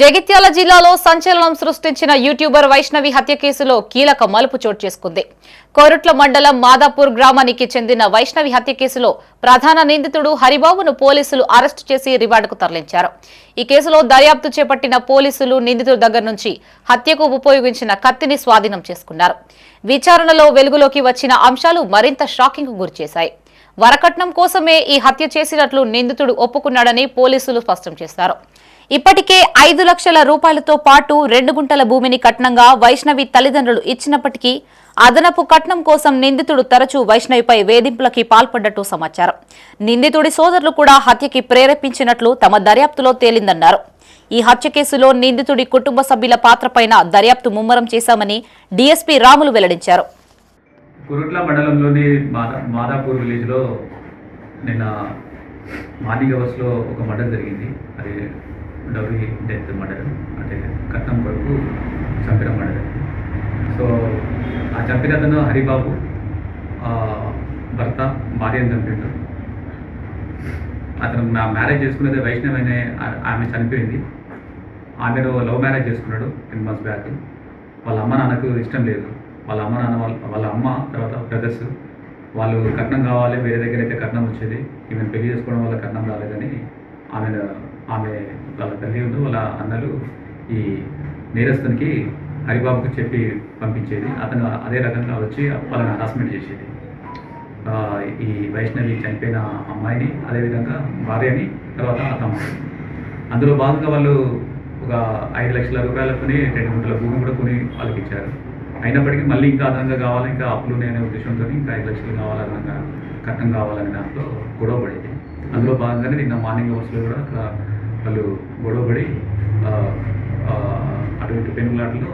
జగిత్యాల జిల్లాలో సంచలనం సృష్టించిన యూట్యూబర్ వైష్ణవి హత్య కేసులో కీలక మలుపు చోటు చేసుకుంది. కోరుట్ల మండలం మాదాపూర్ గ్రామానికి చెందిన వైష్ణవి హత్య కేసులో ప్రధాన నిందితుడు హరిబాబును పోలీసులు అరెస్టు చేసి రిమాండ్కు తరలించారు. ఈ కేసులో దర్యాప్తు చేపట్టిన పోలీసులు నిందితుడి దగ్గర నుంచి హత్యకు ఉపయోగించిన కత్తిని స్వాధీనం చేసుకున్నారు. విచారణలో వెలుగులోకి వచ్చిన అంశాలు మరింత షాకింగ్ కు గురిచేశాయి. వరకట్నం కోసమే ఈ హత్య చేసినట్లు నిందితుడు ఒప్పుకున్నాడని పోలీసులు స్పష్టం చేశారు. ఇప్పటికే 5 లక్షల రూపాయలతో పాటు 2 గుంటల భూమిని కట్నంగా వైష్ణవి తల్లిదండ్రులు ఇచ్చినప్పటికీ అదనపు కట్నం కోసం నిందితుడు తరచూ వైష్ణవిపై వేధింపులకి పాల్పడ్డట్టు సమాచారం. నిందితుడి సోదరులు కూడా హత్యకి ప్రేరేపించినట్లు తమ దర్యాప్తులో తేలిందన్నారు. ఈ హత్య కేసులో నిందితుడి కుటుంబ సభ్యుల పాత్రపైన దర్యాప్తు ముమ్మరం చేశామని డీఎస్పీ రాములు వెల్లడించారు. కురుట్ల మండలంలోని మాదాపూర్ విలేజ్లో నిన్న మార్నింగ్ అవర్స్లో ఒక మర్డర్ జరిగింది. అది డౌరీ డెత్ మర్డర్, అంటే కట్నం కొడుకు చంపిన మర్డర్. సో ఆ చంపిన అతను హరిబాబు భర్త భార్యను చంపిండు. అతను మ్యారేజ్ చేసుకునేది వైష్ణవి అనే ఆమె చనిపోయింది. ఆమెను లవ్ మ్యారేజ్ చేసుకున్నాడు 10 months బ్యాక్. వాళ్ళ అమ్మ నాన్నకు ఇష్టం లేదు. వాళ్ళ అమ్మ నాన్న వాళ్ళ అమ్మ తర్వాత బ్రదర్స్ వాళ్ళు కట్నం కావాలి, వేరే దగ్గర అయితే కట్నం వచ్చేది, ఈమెను పెళ్లి చేసుకోవడం వల్ల కట్నం రాలేదని ఆమె వాళ్ళ తల్లి వాళ్ళ అన్నలు ఈ నేరస్తునికి హరిబాబుకి చెప్పి పంపించేది. అతను అదే రకంగా వచ్చి వాళ్ళని హరాస్మెంట్ చేసేది. ఈ వైష్ణవి చనిపోయిన అమ్మాయిని, అదేవిధంగా భార్యని, తర్వాత అతమ్మ. అందులో భాగంగా వాళ్ళు ఒక 5 లక్షల రూపాయలు కొని 2 గుంటల భూమి కూడా కొని వాళ్ళకి ఇచ్చారు. అయినప్పటికీ మళ్ళీ ఇంకా అదనంగా కావాలి, ఇంకా అప్పులు అనే ఉద్దేశంతో ఇంకా 5 లక్షలు కావాలన్నా కట్నం కావాలనే దాంట్లో గొడవ పడేది. అందులో భాగంగానే నిన్న మార్నింగ్ అవర్స్లో కూడా అక్కడ వాళ్ళు గొడవపడి అటు ఇటు పెనుగులాటలో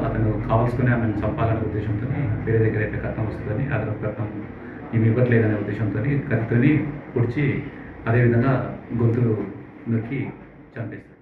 అతను కావాల్సుకుని ఆమెను చంపాలనే ఉద్దేశంతో వేరే దగ్గర అయితే కట్నం వస్తుందని, అదనపు కట్నం ఏమి ఇవ్వట్లేదనే ఉద్దేశంతో కత్తిని పొడిచి అదేవిధంగా గొంతు నొక్కి చంపేస్తారు.